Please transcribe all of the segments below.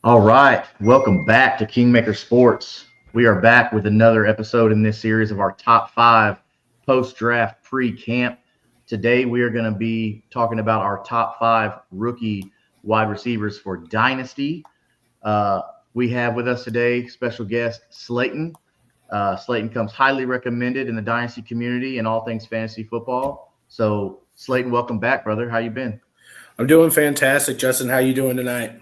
All right, welcome back to Kingmaker Sports. We are back with another episode in this series of our top five post-draft pre-camp. Today we are going to be talking about our top five rookie wide receivers for Dynasty. We have with us today special guest Slayton. Slayton comes highly recommended in the Dynasty community and all things fantasy football. So Slayton, welcome back, brother. How you been? I'm doing fantastic, Justin. How you doing tonight?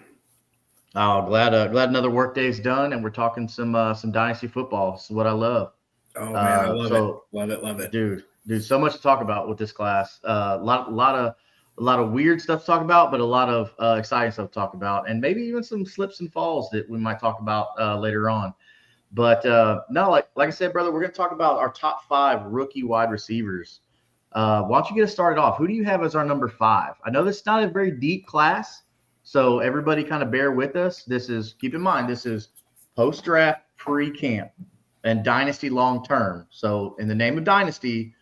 Oh, glad another work day's done, and we're talking some Dynasty football. This is what I love. Oh man, I love it, love it, dude. So much to talk about with this class. A lot of weird stuff to talk about, but a lot of exciting stuff to talk about, and maybe even some slips and falls that we might talk about later on. But no, like I said, brother, we're going to talk about our top five rookie wide receivers. Why don't you get us started off? Who do you have as our number five? I know this is not a very deep class. So everybody kind of bear with us. Keep in mind, this is post-draft pre-camp and Dynasty long-term. So in the name of Dynasty,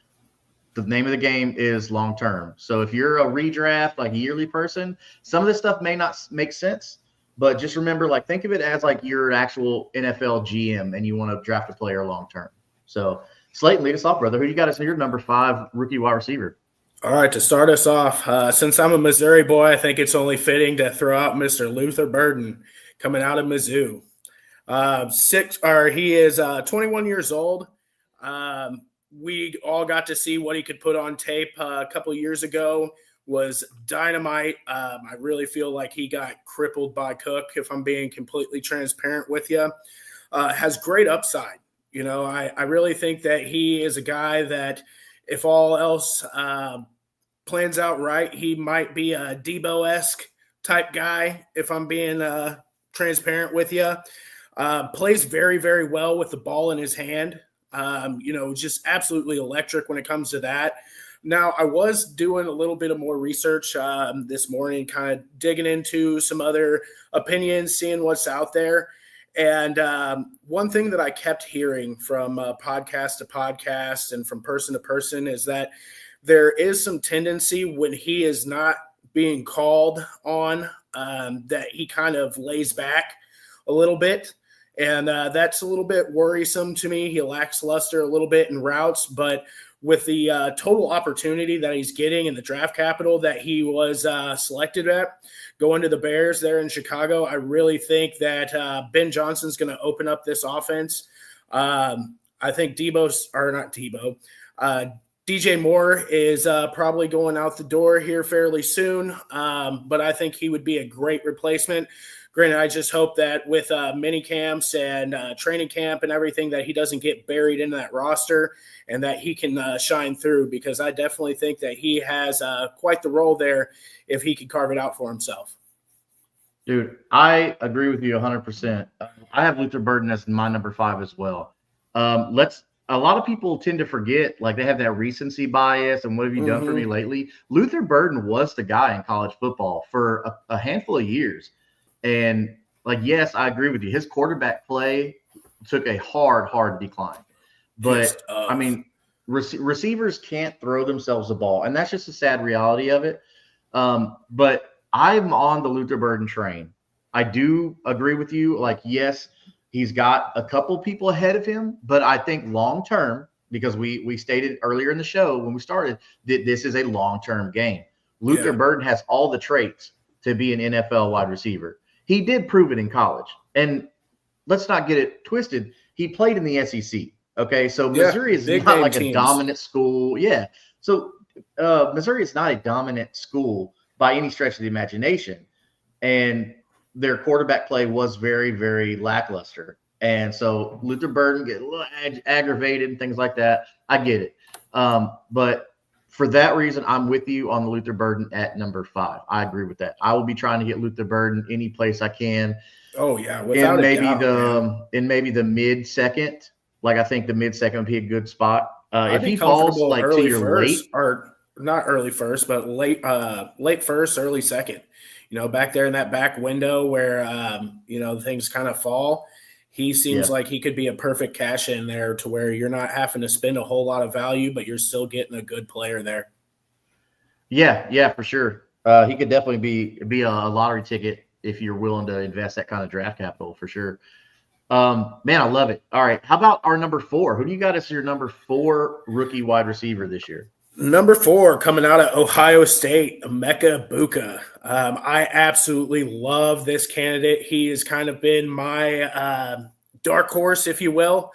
the name of the game is long-term. So if you're a redraft, like a yearly person, some of this stuff may not make sense, but just remember, think of it as your actual NFL GM and you want to draft a player long-term. So Slayton, lead us off, brother. Who you got as your number five rookie wide receiver? All right, to start us off, since I'm a Missouri boy, I think it's only fitting to throw out Mr. Luther Burton coming out of Mizzou. He is 21 years old. We all got to see what he could put on tape a couple of years ago. Was dynamite. I really feel like he got crippled by Cook, if I'm being completely transparent with you. Has great upside. You know, I really think that he is a guy that, if all else plans out right, he might be a Debo-esque type guy, if I'm being transparent with you. Plays very, very well with the ball in his hand. Just absolutely electric when it comes to that. Now, I was doing a little bit of more research this morning, kind of digging into some other opinions, seeing what's out there. And one thing that I kept hearing from podcast to podcast and from person to person is that there is some tendency when he is not being called on that he kind of lays back a little bit. And that's a little bit worrisome to me. He lacks luster a little bit in routes, but with the total opportunity that he's getting and the draft capital that he was selected at, going to the Bears there in Chicago, I really think that Ben Johnson's going to open up this offense. I think DJ Moore is probably going out the door here fairly soon, but I think he would be a great replacement. Granted, I just hope that with mini camps and training camp and everything that he doesn't get buried into that roster and that he can shine through, because I definitely think that he has quite the role there if he could carve it out for himself. Dude, I agree with you 100%. I have Luther Burton as my number five as well. A lot of people tend to forget, they have that recency bias and what have you done for me lately? Luther Burton was the guy in college football for a handful of years. And yes, I agree with you. His quarterback play took a hard decline. But I mean, receivers can't throw themselves the ball, and that's just a sad reality of it. But I'm on the Luther Burton train. I do agree with you. Yes, he's got a couple people ahead of him, but I think long term, because we stated earlier in the show when we started that this is a long-term game. Luther Burton has all the traits to be an NFL wide receiver. He did prove it in college. And let's not get it twisted. He played in the SEC. Okay. So Missouri is not a dominant school. Yeah. So Missouri is not a dominant school by any stretch of the imagination. And their quarterback play was very, very lackluster. And so Luther Burton get a little aggravated and things like that. I get it. But for that reason, I'm with you on the Luther Burton at number five. I agree with that. I will be trying to get Luther Burton any place I can. Oh yeah, without a doubt. In maybe the mid second. I think the mid second would be a good spot. If he falls to your late, or not early first, but late first, early second. Back there in that back window where things kind of fall. He seems like he could be a perfect cash in there to where you're not having to spend a whole lot of value, but you're still getting a good player there. Yeah, for sure. He could definitely be a lottery ticket if you're willing to invest that kind of draft capital for sure. Man, I love it. All right. How about our number 4? Who do you got as your number 4 rookie wide receiver this year? Number 4, coming out of Ohio State, Mecca Ebuka. I absolutely love this candidate. He has kind of been my dark horse, if you will,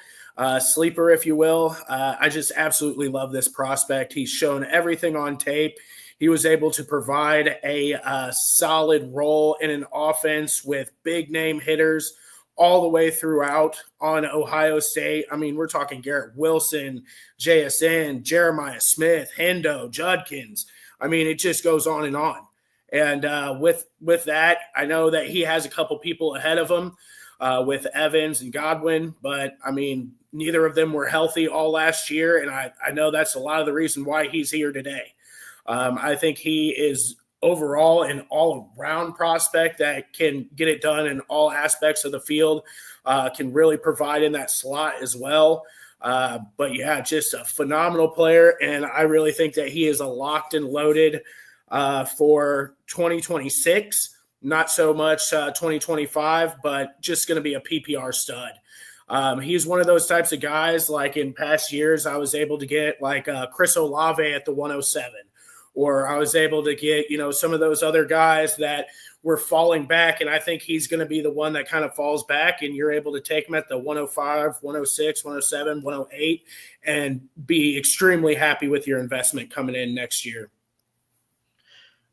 sleeper, if you will. I just absolutely love this prospect. He's shown everything on tape. He was able to provide a solid role in an offense with big name hitters all the way throughout on Ohio State. I mean, we're talking Garrett Wilson, JSN, Jeremiah Smith, Hendo, Judkins. I mean, it just goes on and on. And with that, I know that he has a couple people ahead of him with Evans and Godwin, but I mean, neither of them were healthy all last year, and I know that's a lot of the reason why he's here today. I think he is overall an all-around prospect that can get it done in all aspects of the field, can really provide in that slot as well. But yeah, just a phenomenal player, and I really think that he is a locked and loaded for 2026. Not so much 2025, but just going to be a PPR stud. He's one of those types of guys, like in past years, I was able to get like Chris Olave at the 107. Or I was able to get, some of those other guys that were falling back. And I think he's going to be the one that kind of falls back, and you're able to take him at the 105, 106, 107, 108, and be extremely happy with your investment coming in next year.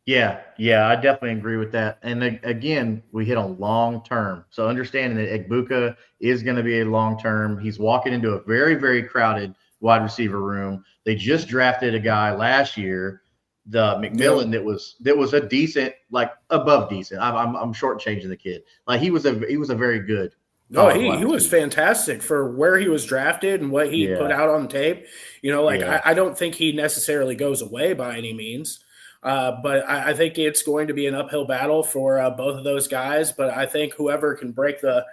Yeah, I definitely agree with that. And again, we hit on long term. So understanding that Ebuka is going to be a long term. He's walking into a very, very crowded wide receiver room. They just drafted a guy last year, the McMillan, that was a decent, like above decent. I'm shortchanging the kid. Like he was a very good. No, he was fantastic for where he was drafted and what he put out on tape. I don't think he necessarily goes away by any means. But I think it's going to be an uphill battle for both of those guys. But I think whoever can break the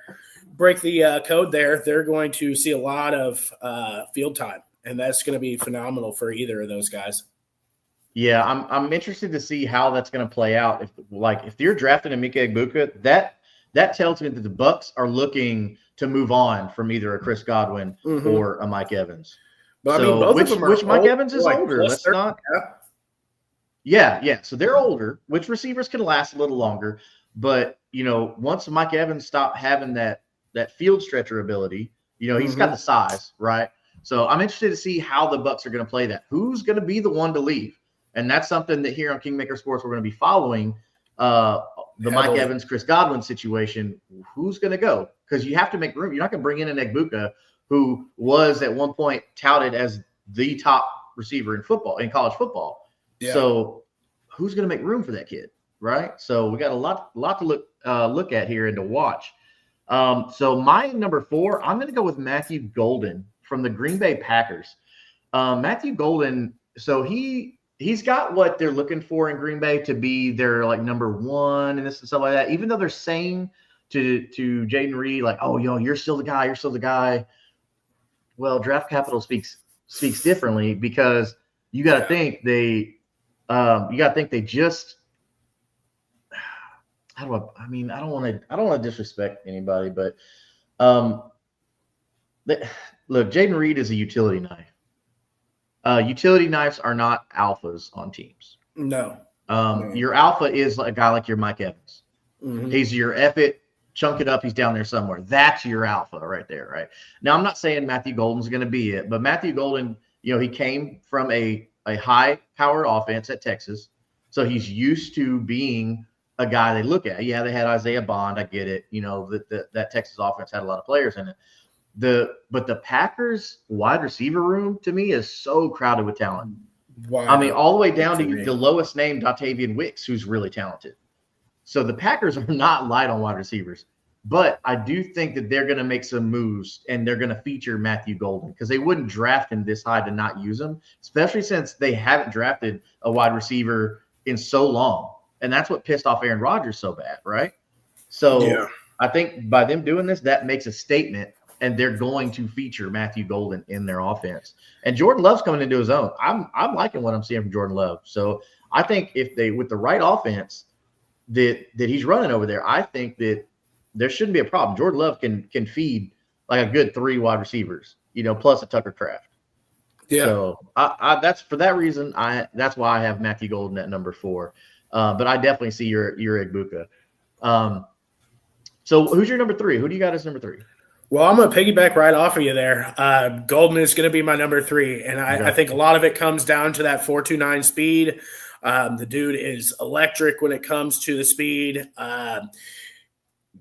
code there, they're going to see a lot of field time, and that's going to be phenomenal for either of those guys. Yeah, I'm interested to see how that's going to play out. If you're drafting a Mecca Ebuka, that tells me that the Bucs are looking to move on from either a Chris Godwin or a Mike Evans. But I mean, both of them are which Mike old, Evans is like older. Let's not. Yeah. So they're older, which receivers can last a little longer. But, once Mike Evans stopped having that field stretcher ability, he's got the size, right? So I'm interested to see how the Bucs are going to play that. Who's going to be the one to leave? And that's something that here on Kingmaker Sports we're going to be following the Mike Evans, Chris Godwin situation. Who's going to go? Because you have to make room. You're not going to bring in an Ebuka who was at one point touted as the top receiver in college football. Yeah. So who's going to make room for that kid, right? So we got a lot to look at here and to watch. So my number 4, I'm going to go with Matthew Golden from the Green Bay Packers. Matthew Golden, so he's got what they're looking for in Green Bay to be their like number 1 and this and stuff like that. Even though they're saying to Jaden Reed like, oh, you're still the guy. Well, draft capital speaks differently, because you got to think they just. I don't want to disrespect anybody, but look, Jaden Reed is a utility knife. Utility knives are not alphas on teams. No. Your alpha is a guy like your Mike Evans. Mm-hmm. He's your chunk it up. He's down there somewhere. That's your alpha right there, right? Now, I'm not saying Matthew Golden's going to be it, but Matthew Golden, he came from a high-powered offense at Texas, so he's used to being a guy they look at. Yeah, they had Isaiah Bond. I get it. That Texas offense had a lot of players in it. But the Packers wide receiver room to me is so crowded with talent. Wow. I mean, all the way down to the lowest named Dotavian Wicks, who's really talented. So the Packers are not light on wide receivers, but I do think that they're going to make some moves and they're going to feature Matthew Golden, because they wouldn't draft him this high to not use him, especially since they haven't drafted a wide receiver in so long. And that's what pissed off Aaron Rodgers so bad, right? So I think by them doing this, that makes a statement, and they're going to feature Matthew Golden in their offense. And Jordan Love's coming into his own. I'm liking what I'm seeing from Jordan Love. So I think if they, with the right offense, that he's running over there, I think that there shouldn't be a problem. Jordan Love can feed like a good 3 wide receivers, plus a Tucker Kraft. Yeah. So I that's for that reason. That's why I have Matthew Golden at number 4. But I definitely see your Ebuka. So who's your number 3? Who do you got as number 3? Well, I'm going to piggyback right off of you there. Golden is going to be my number 3. And I think a lot of it comes down to that 4.29 speed. The dude is electric when it comes to the speed.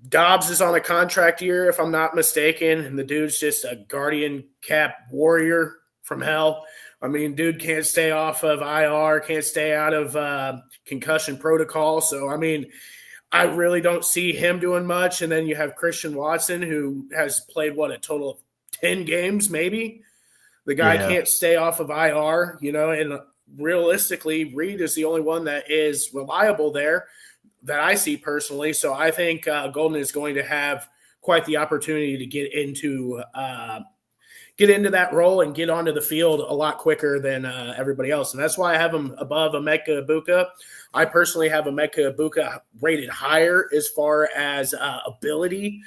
Dobbs is on a contract year, if I'm not mistaken. And the dude's just a guardian cap warrior from hell. I mean, dude can't stay off of IR, can't stay out of concussion protocol. So, I mean, I really don't see him doing much. And then you have Christian Watson, who has played, a total of 10 games maybe. The guy can't stay off of IR, and realistically, Reed is the only one that is reliable there that I see personally. So I think Golden is going to have quite the opportunity to get into that role and get onto the field a lot quicker than everybody else. And that's why I have him above a Mecca Ebuka. I personally have a Mecca Ebuka rated higher as far as ability.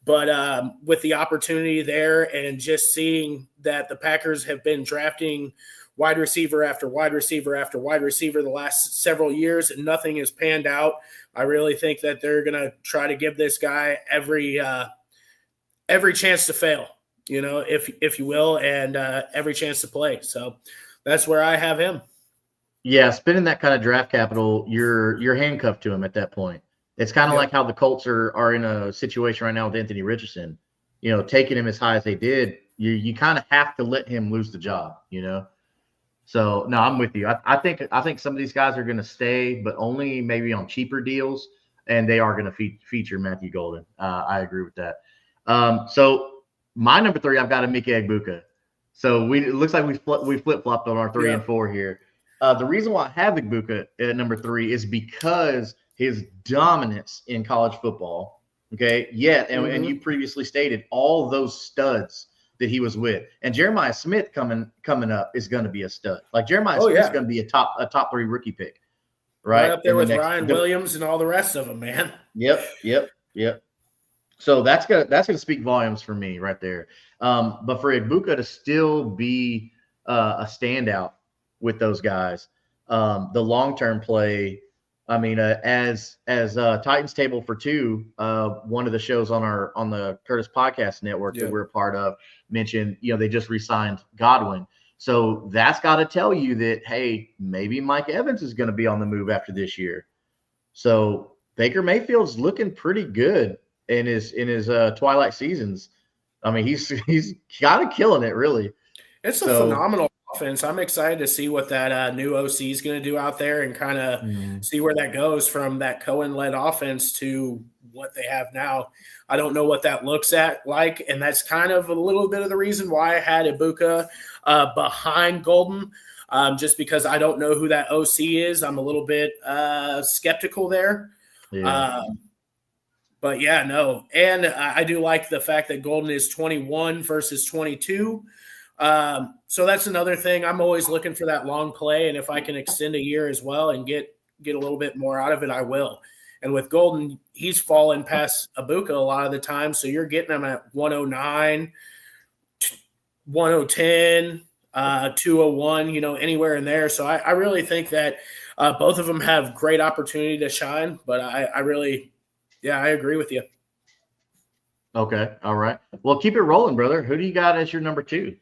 But with the opportunity there and just seeing that the Packers have been drafting wide receiver after wide receiver after wide receiver the last several years and nothing has panned out, I really think that they're going to try to give this guy every chance to fail. If you will, and every chance to play. So that's where I have him. Yeah, spending that kind of draft capital, you're handcuffed to him at that point. It's kind of like how the Colts are in a situation right now with Anthony Richardson. Taking him as high as they did, you kind of have to let him lose the job. So no, I'm with you. I think some of these guys are going to stay, but only maybe on cheaper deals, and they are going to feature Matthew Golden. I agree with that. So my number 3, I've got a Mecca Ebuka. So it looks like we flip-flopped on our 3 and 4 here. The reason why I have Ebuka at number 3 is because his dominance in college football. Okay. Yeah. And you previously stated all those studs that he was with. And Jeremiah Smith coming up is going to be a stud. Like Jeremiah Smith is going to be a top 3 rookie pick. Right up there with Ryan Williams and all the rest of them, man. Yep. So that's gonna speak volumes for me right there. But for Ebuka to still be a standout with those guys, the long-term play. I mean, as Titans Table for 2, one of the shows on the Curtis Podcast Network that we're a part of mentioned, they just re-signed Godwin. So that's got to tell you that, hey, maybe Mike Evans is going to be on the move after this year. So Baker Mayfield's looking pretty good in his twilight seasons. I mean, he's kind of killing it, really. It's a phenomenal offense. I'm excited to see what that new OC is going to do out there and kind of see where that goes from that Cohen-led offense to what they have now. I don't know what that looks like, and that's kind of a little bit of the reason why I had Ebuka behind Golden, just because I don't know who that OC is. I'm a little bit skeptical there. Yeah. But yeah, no. And I do like the fact that Golden is 21 versus 22. So that's another thing. I'm always looking for that long play. And if I can extend a year as well and get a little bit more out of it, I will. And with Golden, he's fallen past Ebuka a lot of the time. So you're getting him at 109, 110, 201, anywhere in there. So I really think that both of them have great opportunity to shine. But I really – yeah, I agree with you. Okay. All right. Well, keep it rolling, brother. Who do you got as your number 2?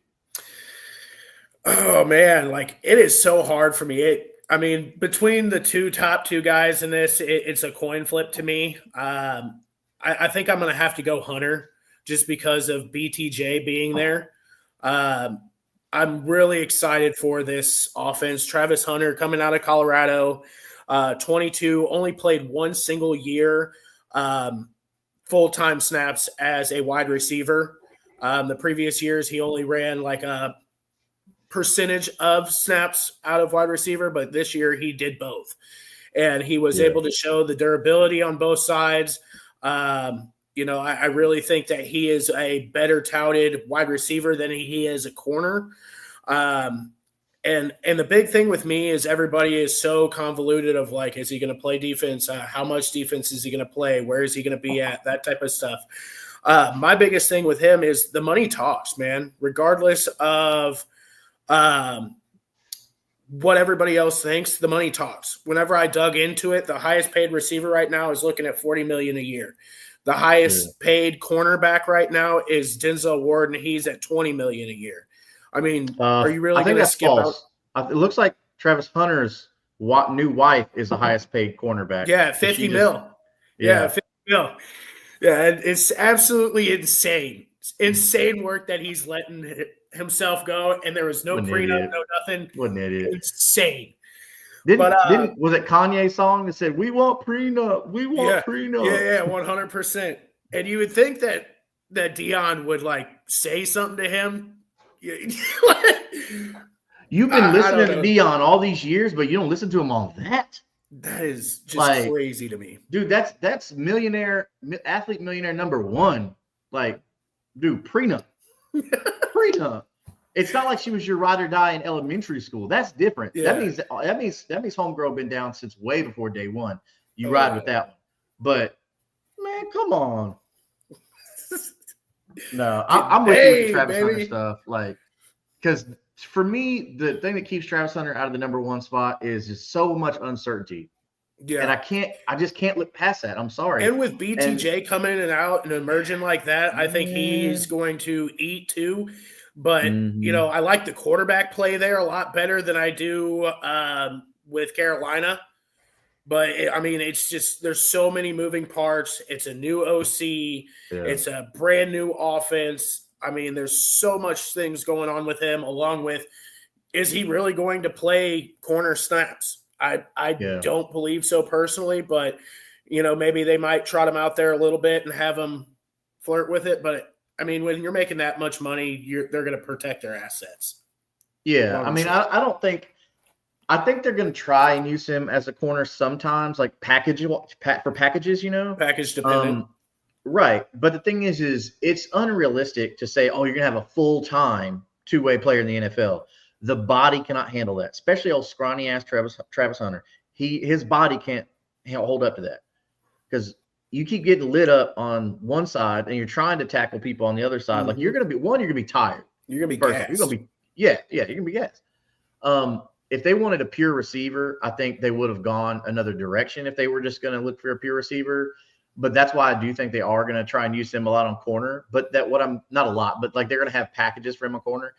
Oh, man. It is so hard for me. Between the top two guys in this, it's a coin flip to me. I think I'm going to have to go Hunter just because of BTJ being there. I'm really excited for this offense. Travis Hunter coming out of Colorado, 22, only played one single year. Full-time snaps as a wide receiver. The previous years, he only ran a percentage of snaps out of wide receiver, but this year he did both. And he was able to show the durability on both sides. I really think that he is a better touted wide receiver than he is a corner. And the big thing with me is everybody is so convoluted of like, is he going to play defense? How much defense is he going to play? Where is he going to be at? That type of stuff. My biggest thing with him is the money talks, man. Regardless of what everybody else thinks, the money talks. Whenever I dug into it, the highest paid receiver right now is looking at $40 million a year. The highest paid cornerback right now is Denzel Ward, and he's at $20 million a year. I mean, are you really going to skip false. It looks like Travis Hunter's new wife is the highest paid cornerback. Yeah, 50 mil. Yeah, 50 mil. Yeah, it's absolutely insane. It's insane work that he's letting himself go, and there was no prenup, no nothing. What an idiot. Insane. Was it Kanye's song that said, "We want prenup, we want prenup"? Yeah, 100%. And you would think that Dion would like say something to him. You've been listening to Dion all these years, but you don't listen to him on that. That is just crazy to me, dude. That's athlete millionaire number one. Like, dude, prenup. It's not like she was your ride or die in elementary school. That's different. Yeah. That means homegirl been down since way before day one. You ride with that one. But man, come on. No, I'm with you with the Travis Hunter stuff. Like, because for me, the thing that keeps Travis Hunter out of the number one spot is just so much uncertainty. Yeah. And I just can't look past that. I'm sorry. And with BTJ coming in and out and emerging like that, I think he's going to eat too. But, I like the quarterback play there a lot better than I do with Carolina. But, it's just there's so many moving parts. It's a new OC. Yeah. It's a brand new offense. There's so much things going on with him, along with, is he really going to play corner snaps? I don't believe so personally, but, maybe they might trot him out there a little bit and have him flirt with it. But, when you're making that much money, they're going to protect their assets. Yeah, I think they're going to try and use him as a corner sometimes, like packages, Package dependent. Right. But the thing is it's unrealistic to say, oh, you're going to have a full-time two-way player in the NFL. The body cannot handle that, especially old scrawny-ass Travis Hunter. His body can't hold up to that because you keep getting lit up on one side and you're trying to tackle people on the other side. Like, you're going to be tired. You're going to be gassed. You're going to be you're going to be gassed. If they wanted a pure receiver, I think they would have gone another direction if they were just going to look for a pure receiver. But that's why I do think they are going to try and use him a lot on corner. But not a lot, but like they're going to have packages for him on corner.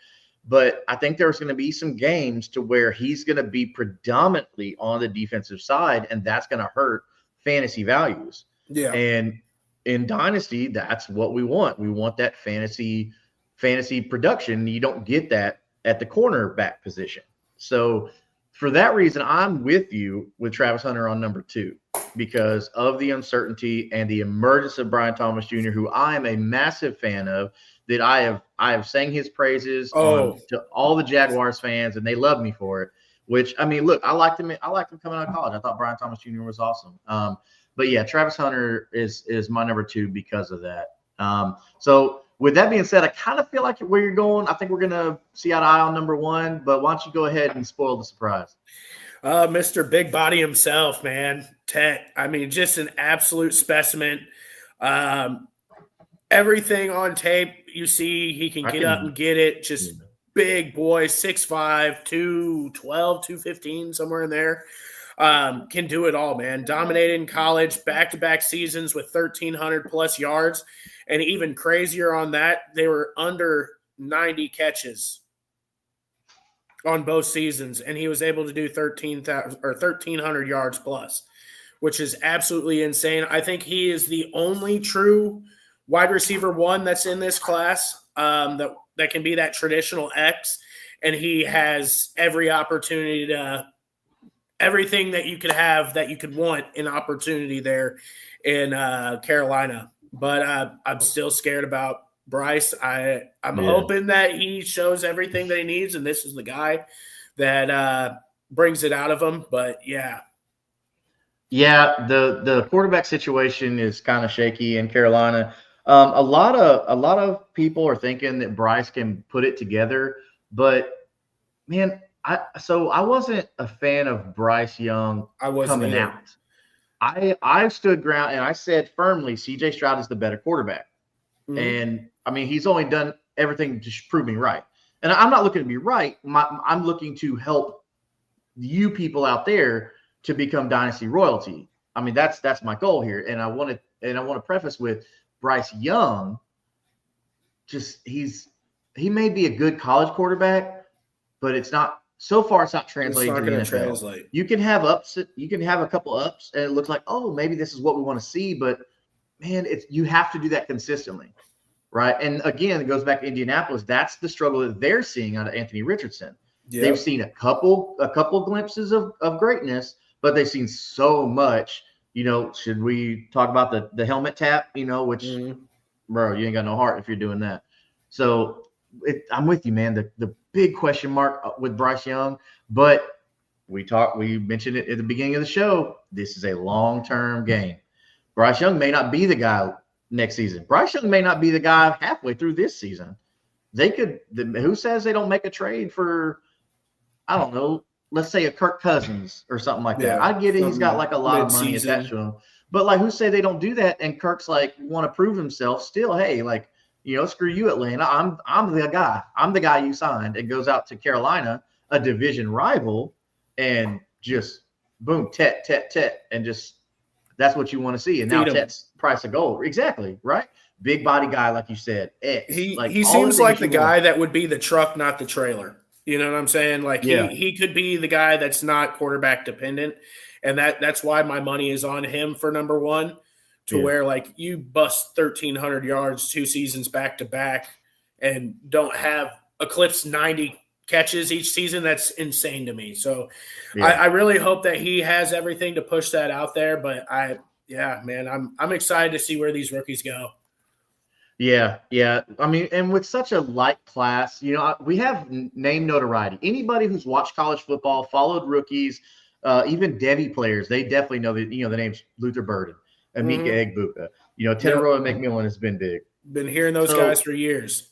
But I think there's going to be some games to where he's going to be predominantly on the defensive side, and that's going to hurt fantasy values. Yeah. And in Dynasty, that's what we want. We want that fantasy production. You don't get that at the cornerback position. So for that reason, I'm with you with Travis Hunter on number 2 because of the uncertainty and the emergence of Brian Thomas Jr., who I am a massive fan of, that I have sang his praises to all the Jaguars fans, and they love me for it. Which, look, I liked him coming out of college. I thought Brian Thomas Jr. was awesome. But yeah, Travis Hunter is my number 2 because of that. So with that being said, I kind of feel like where you're going, I think we're going to see eye to eye on number 1, but why don't you go ahead and spoil the surprise? Mr. Big Body himself, man. Tech. Just an absolute specimen. Everything on tape, you see he can get up and get it. Just big boy, 6'5", 212, 215, somewhere in there. Can do it all, man. Dominated in college, back-to-back seasons with 1,300 plus yards. And even crazier on that, they were under 90 catches on both seasons, and he was able to do 1,300 yards plus, which is absolutely insane. I think he is the only true wide receiver 1 that's in this class that can be that traditional X, and he has every opportunity to everything that you could have that you could want an opportunity there in Carolina. But I'm still scared about Bryce. I'm hoping that he shows everything that he needs, and this is the guy that brings it out of him. But yeah, the quarterback situation is kind of shaky in Carolina. A lot of people are thinking that Bryce can put it together, but man, I wasn't a fan of Bryce Young I wasn't coming either. out. I stood ground and I said firmly, C.J. Stroud is the better quarterback. Mhm. And I mean, he's only done everything to prove me right. And I'm not looking to be right. I'm looking to help you people out there to become dynasty royalty. I mean, that's my goal here. And I want to preface with Bryce Young. He may be a good college quarterback, but it's not so far. It's not translating to the NFL. Translate. You can have ups. You can have a couple ups, and it looks like, oh, maybe this is what we want to see. But man, you have to do that consistently, right? And again, it goes back to Indianapolis. That's the struggle that they're seeing out of Anthony Richardson. Yep. They've seen a couple glimpses of greatness, but they've seen so much. Should we talk about the helmet tap? Which, bro, you ain't got no heart if you're doing that. So I'm with you, man. The big question mark with Bryce Young, but we mentioned it at the beginning of the show. This is a long-term game. Bryce Young may not be the guy next season. Bryce Young may not be the guy halfway through this season. Who says they don't make a trade for, I don't know, let's say a Kirk Cousins or something like that. I get it. He's got like a lot of money attached to him. But like, who say they don't do that? And Kirk's like, want to prove himself still. Hey, like, screw you, Atlanta. I'm the guy. I'm the guy you signed, and goes out to Carolina, a division rival, and just boom, tet, and just that's what you want to see. And now Tet's price of gold. Exactly, right? Big body guy, like you said. He seems like the guy that would be the truck, not the trailer. You know what I'm saying? Like he could be the guy that's not quarterback dependent, and that's why my money is on him for number one. To where, like, you bust 1,300 yards 2 seasons back to back and don't have eclipse 90 catches each season, that's insane to me. So I really hope that he has everything to push that out there. But I'm excited to see where these rookies go. Yeah. I mean, and with such a light class, we have name notoriety. Anybody who's watched college football, followed rookies, even Devy players, they definitely know that the name's Luther Burton. Mecca Ebuka. Teneroa McMillan has been big. Been hearing those guys for years.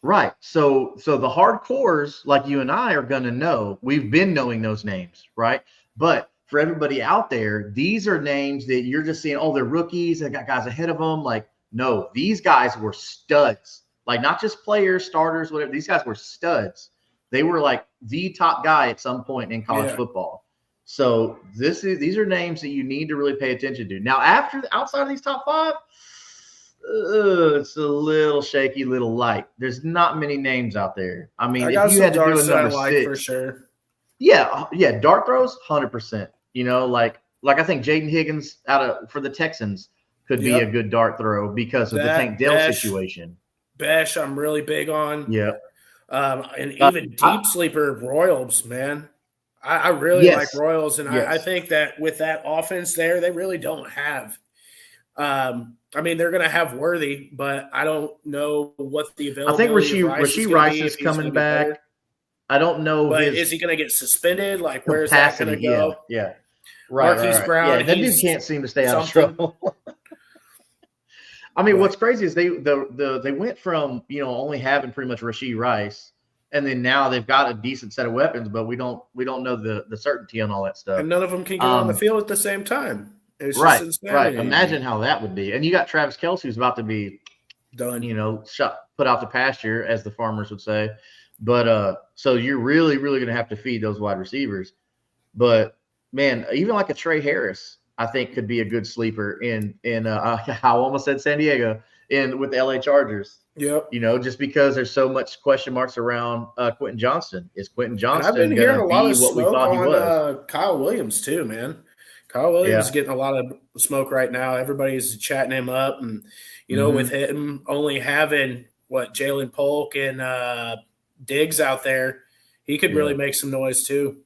Right. So the hardcores like you and I are going to know. We've been knowing those names, right? But for everybody out there, these are names that you're just seeing, they're rookies. They got guys ahead of them. Like, no, these guys were studs. Like, not just players, starters, whatever. These guys were studs. They were like the top guy at some point in college football. So these are names that you need to really pay attention to. Now, outside of these top 5, it's a little shaky, little light. There's not many names out there. I mean, if you had to do a number 6, for sure. Yeah, dart throws, 100%. Like I think Jaden Higgins for the Texans could be a good dart throw because of the Tank Dell situation. Besh, I'm really big on. Yeah, and even deep sleeper Royals, man. I really like Royals, and I think that with that offense there, they really don't have. I mean, they're going to have Worthy, but I don't know what the availability. I think Rashee Rice is coming back. I don't know. But is he going to get suspended? Like, where is that going to go? Yeah. Right. Marquise Brown. Yeah, that dude can't seem to stay out of trouble. I mean, what's crazy is they went from only having pretty much Rashee Rice. And then now they've got a decent set of weapons, but we don't know the certainty on all that stuff. And none of them can get on the field at the same time. It's right. Just insanity. Right. Imagine how that would be. And you got Travis Kelce, who's about to be done. Put out to pasture, as the farmers would say. But so you're really, really going to have to feed those wide receivers. But man, even like a Trey Harris, I think could be a good sleeper in I almost said San Diego with the LA Chargers. Yep. Just because there's so much question marks around Quentin Johnston. Is Quentin Johnston going to be what we thought he was? Kyle Williams too, man. Kyle Williams is getting a lot of smoke right now. Everybody's chatting him up, and with him only having Jalen Polk and Diggs out there, he could really make some noise too.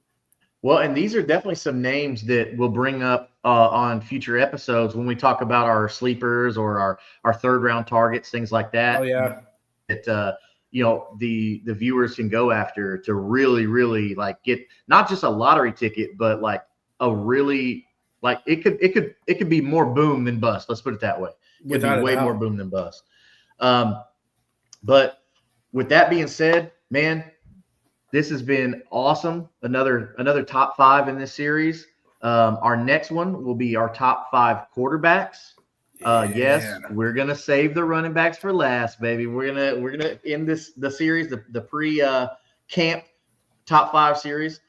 Well, and these are definitely some names that we'll bring up on future episodes when we talk about our sleepers or our third round targets, things like that. Oh yeah. That the viewers can go after to really, really like get not just a lottery ticket, but like a really like it could be more boom than bust. Let's put it that way. It could be way more boom than bust. But with that being said, man, This has been awesome. Another top 5 in this series. Our next one will be our top 5 quarterbacks. Yes, we're gonna save the running backs for last, baby. We're gonna end the series, the pre camp top 5 series.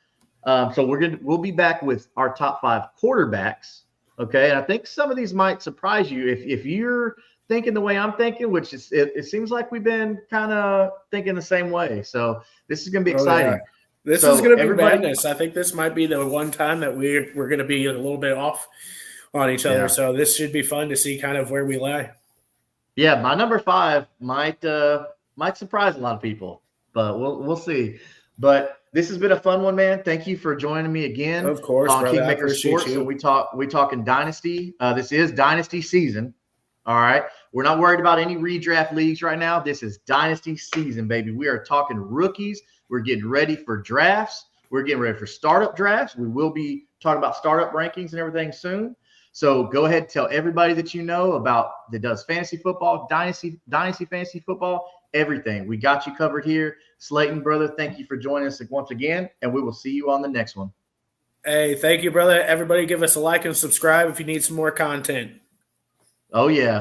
So we'll be back with our top 5 quarterbacks. Okay, and I think some of these might surprise you if you're thinking the way I'm thinking, which is it seems like we've been kind of thinking the same way. So this is gonna be exciting. Yeah. This is going to be madness. I think this might be the one time that we're going to be a little bit off on each other. So this should be fun to see kind of where we lie. Yeah, my number 5 might surprise a lot of people, but we'll see. But this has been a fun one, man. Thank you for joining me again. Of course, on brother. Kingmaker Sports. So we talking Dynasty. This is Dynasty season. All right. We're not worried about any redraft leagues right now. This is Dynasty season, baby. We are talking rookies. We're getting ready for drafts. We're getting ready for startup drafts. We will be talking about startup rankings and everything soon. So go ahead and tell everybody that you know about that does fantasy football, dynasty fantasy football, everything. We got you covered here. Slayton, brother, thank you for joining us once again, and we will see you on the next one. Hey, thank you, brother. Everybody give us a like and subscribe if you need some more content. Oh, yeah.